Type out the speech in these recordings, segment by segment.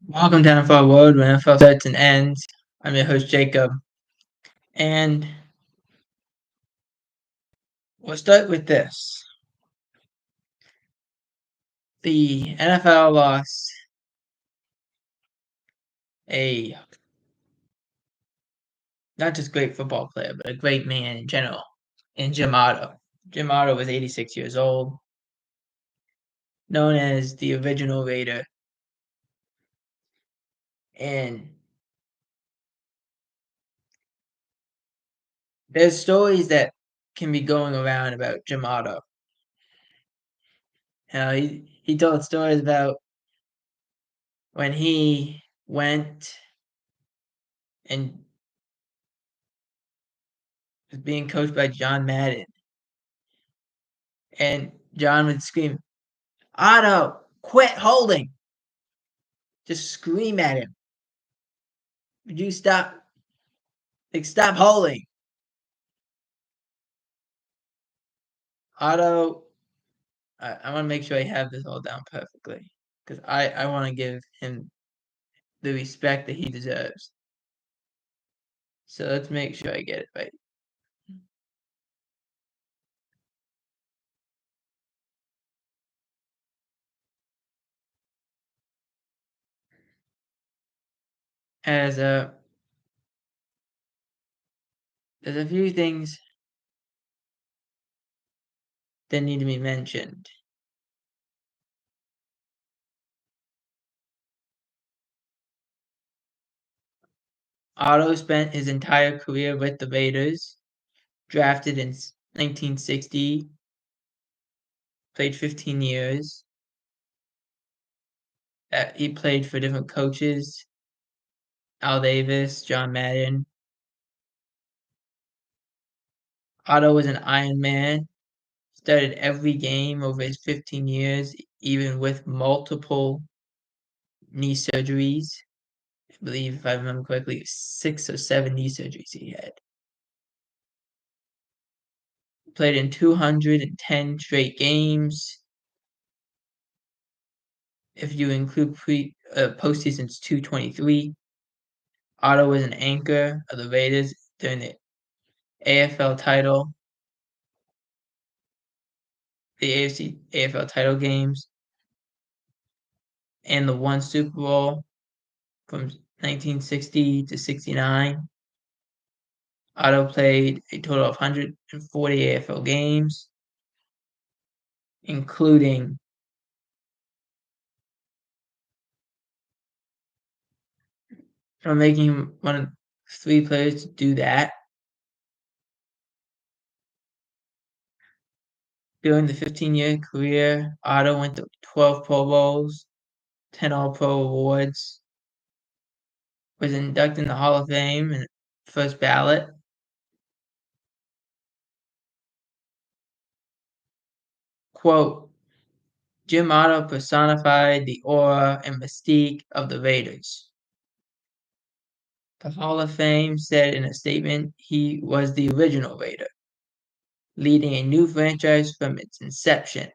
Welcome to NFL World, where NFL starts and ends. I'm your host, Jacob, and we'll start with this. The NFL lost a not just great football player, but a great man in general, in Jamaal. Jamaal was 86 years old, known as the original Raider, and there's stories that can be going around about Jamaal. He told stories about when he went and was being coached by John Madden, and John would scream, "Otto, quit holding!" Just scream at him. Would you stop? Like, stop holding. Otto, I want to make sure I have this all down perfectly because I want to give him the respect that he deserves. So let's make sure I get it right. As there's a few things that need to be mentioned. Otto spent his entire career with the Raiders, drafted in 1960, played 15 years. He played for different coaches, Al Davis, John Madden. Otto was an Iron Man, started every game over his 15 years, even with multiple knee surgeries. I believe, if I remember correctly, 6 or 7 knee surgeries he had. Played in 210 straight games. If you include postseasons 223, Otto was an anchor of the Raiders during the AFL title, the AFC AFL title games, and the one Super Bowl from 1960 to 69. Otto played a total of 140 AFL games, including making him one of 3 players to do that. During the 15-year career, Otto went to 12 Pro Bowls, 10 All-Pro awards, was inducted in the Hall of Fame in the first ballot. Quote, Jim Otto personified the aura and mystique of the Raiders. The Hall of Fame said in a statement he was the original Raider, leading a new franchise from its inception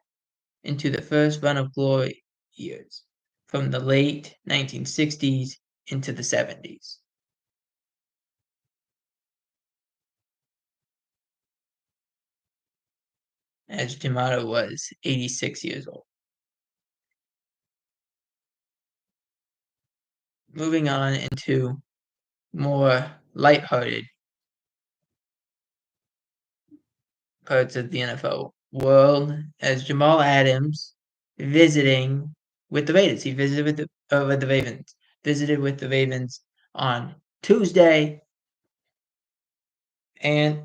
into the first run of glory years, from the late 1960s into the 70s. As Jamaal was 86 years old. Moving on into more lighthearted parts of the NFL world, as Jamaal Adams visiting with the Raiders. He visited with the Ravens. Visited with the Ravens on Tuesday, and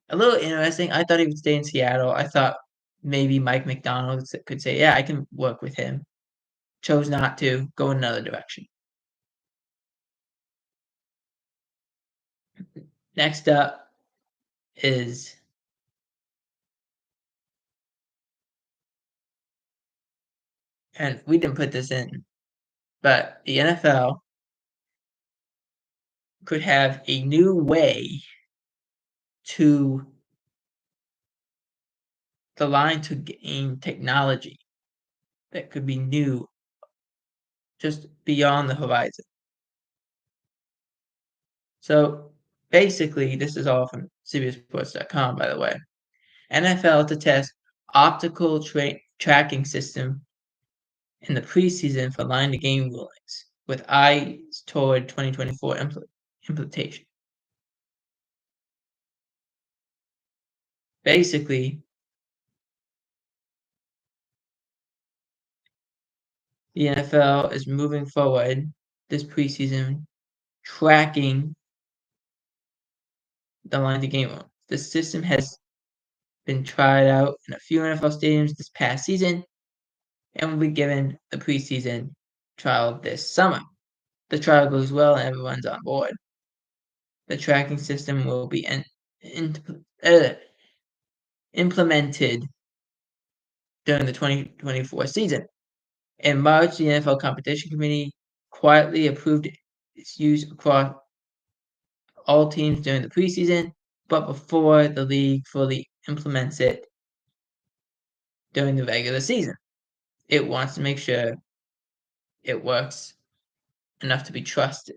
a little interesting. I thought he would stay in Seattle. I thought maybe Mike McDonald could say, "Yeah, I can work with him." Chose not to. Go in another direction. Next up is, and we didn't put this in, but the NFL could have a new way to the line to gain technology that could be new just beyond the horizon. So basically, this is all from CBSSports.com, by the way. NFL to test optical tracking system in the preseason for line to game rulings, with eyes toward 2024 implementation. Basically, the NFL is moving forward this preseason, tracking the line to game rulings. The system has been tried out in a few NFL stadiums this past season and will be given the preseason trial this summer. The trial goes well and everyone's on board. The tracking system will be implemented during the 2024 season. In March, the NFL Competition Committee quietly approved its use across all teams during the preseason, but before the league fully implements it during the regular season. It wants to make sure it works enough to be trusted.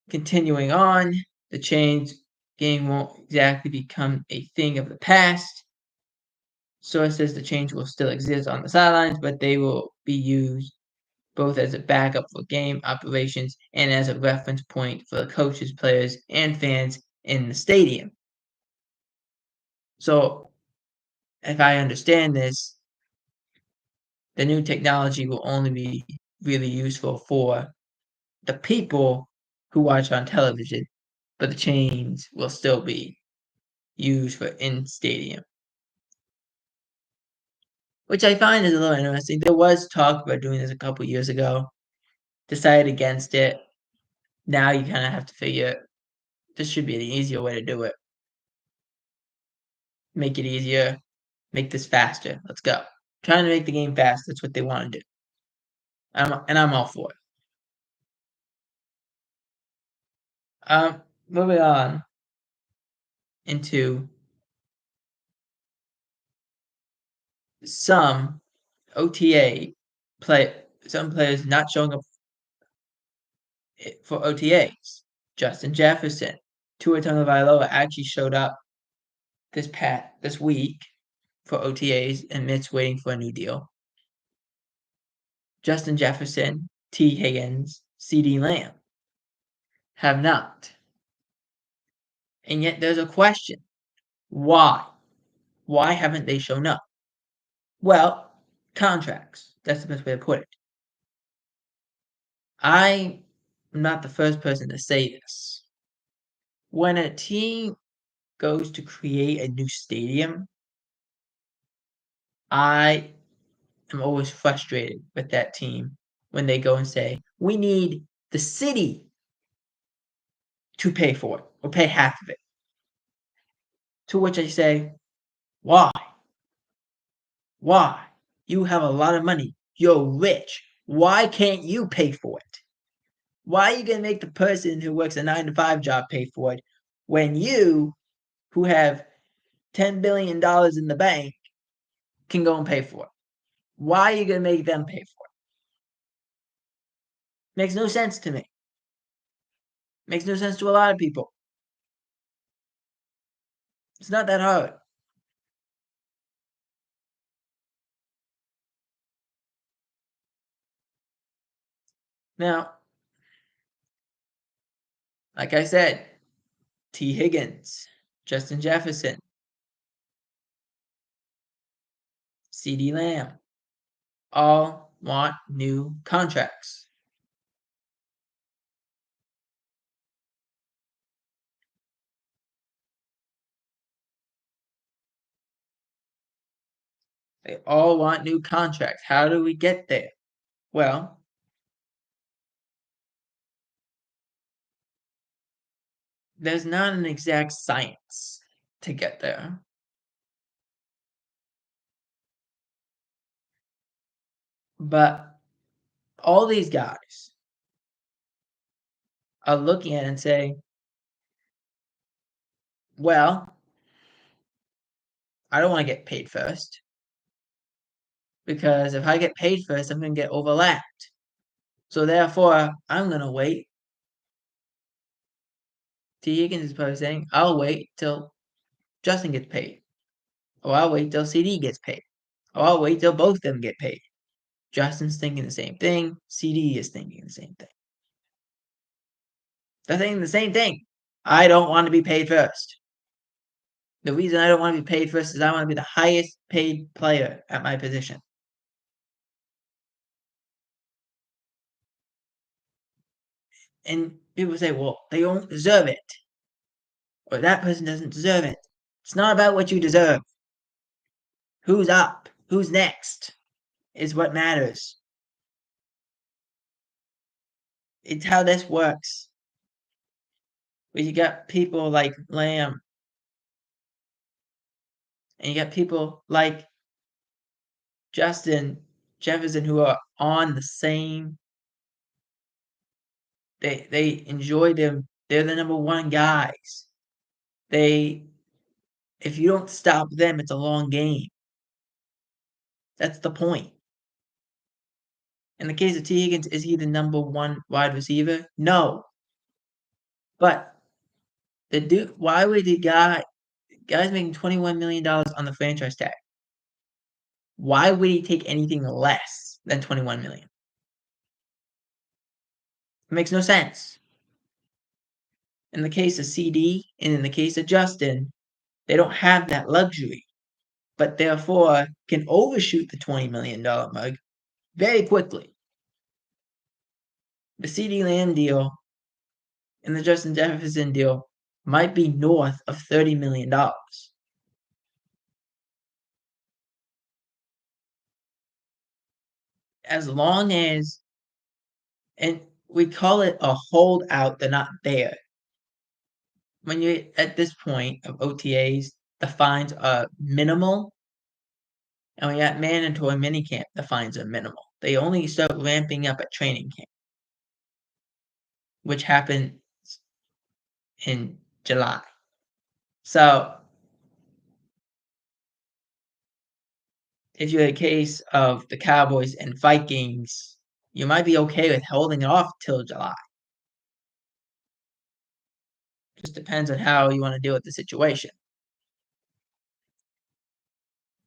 Continuing on, the change game won't exactly become a thing of the past. Source says the change will still exist on the sidelines, but they will be used both as a backup for game operations and as a reference point for the coaches, players, and fans in the stadium. So, if I understand this, the new technology will only be really useful for the people who watch on television, but the chains will still be used for in stadium, which I find is a little interesting. There was talk about doing this a couple years ago, decided against it. Now you kind of have to figure this should be an easier way to do it. Make it easier, make this faster. Let's go. Trying to make the game fast. That's what they want to do. I'm all for it. Moving on into some OTA some players not showing up for OTAs. Justin Jefferson, Tua Tagovailoa actually showed up this week for OTAs amidst waiting for a new deal. Justin Jefferson, T. Higgins, C.D. Lamb have not. And yet there's a question. Why? Why haven't they shown up? Well, contracts. That's the best way to put it. I'm not the first person to say this. When a team goes to create a new stadium, I am always frustrated with that team when they go and say, we need the city to pay for it or pay half of it. To which I say, why? Why? You have a lot of money. You're rich. Why can't you pay for it? Why are you going to make the person who works a 9-to-5 job pay for it when you, who have $10 billion in the bank, can go and pay for it? Why are you going to make them pay for it? Makes no sense to me. Makes no sense to a lot of people. It's not that hard. Now, like I said, T. Higgins, Justin Jefferson, C.D. Lamb, all want new contracts. They all want new contracts. How do we get there? Well, there's not an exact science to get there. But all these guys are looking at it and saying, well, I don't want to get paid first. because if I get paid first, I'm going to get overlapped. So therefore, I'm going to wait. T. Higgins is probably saying, I'll wait till Justin gets paid. Or I'll wait till CD gets paid. Or I'll wait till both of them get paid. Justin's thinking the same thing. CD is thinking the same thing. They're thinking the same thing. I don't want to be paid first. The reason I don't want to be paid first is I want to be the highest paid player at my position. And people say, well, they don't deserve it. Or that person doesn't deserve it. It's not about what you deserve. Who's up? Who's next? Is what matters. It's how this works. Where you got people like Lamb, and you got people like Justin Jefferson who are on the same. They enjoy them. They're the number one guys. If you don't stop them, it's a long game. That's the point. In the case of T. Higgins, is he the number one wide receiver? No. But the dude, why would the guy's making $21 million on the franchise tag? Why would he take anything less than $21 million? It makes no sense. In the case of CD and in the case of Justin, they don't have that luxury, but therefore can overshoot the $20 million mark very quickly. The CD Lamb deal and the Justin Jefferson deal might be north of $30 million. As long as, and we call it a holdout, they're not there. When you're at this point of OTAs, the fines are minimal. And when you're at mandatory minicamp, the fines are minimal. They only start ramping up at training camp, which happens in July. So if you're a case of the Cowboys and Vikings, you might be okay with holding it off till July. Just depends on how you want to deal with the situation.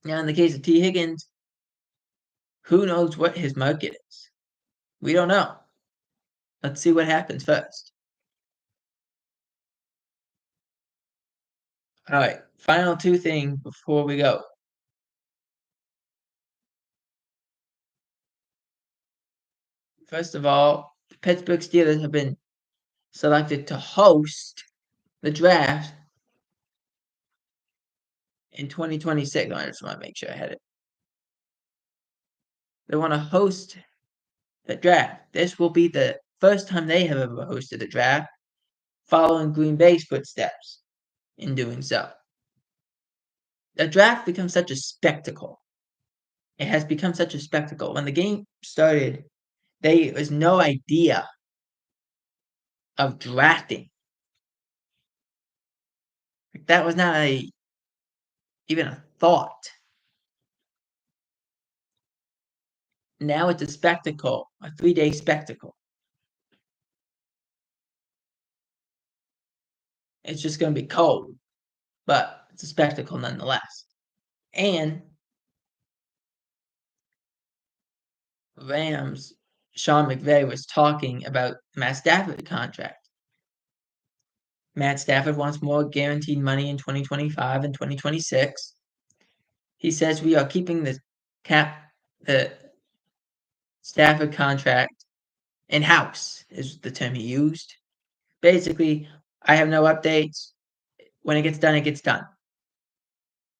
Now, in the case of T. Higgins, who knows what his market is? We don't know. Let's see what happens first. All right, final two things before we go. First of all, the Pittsburgh Steelers have been selected to host the draft in 2026. I just want to make sure I had it. They want to host the draft. This will be the first time they have ever hosted a draft, following Green Bay's footsteps in doing so. The draft becomes such a spectacle. It has become such a spectacle. When the game started, there was no idea of drafting. That was not even a thought. Now it's a spectacle, a 3-day spectacle. It's just going to be cold, but it's a spectacle nonetheless. And Rams, Sean McVay was talking about Matt Stafford contract. Matt Stafford wants more guaranteed money in 2025 and 2026. He says we are keeping the Stafford contract in-house is the term he used. Basically, I have no updates. When it gets done, it gets done.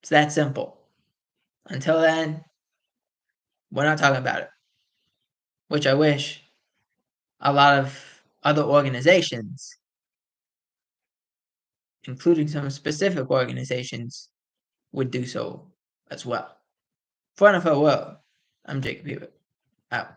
It's that simple. Until then, we're not talking about it, which I wish a lot of other organizations, including some specific organizations, would do so as well. For NFL World, I'm Jacob Hewitt. Out.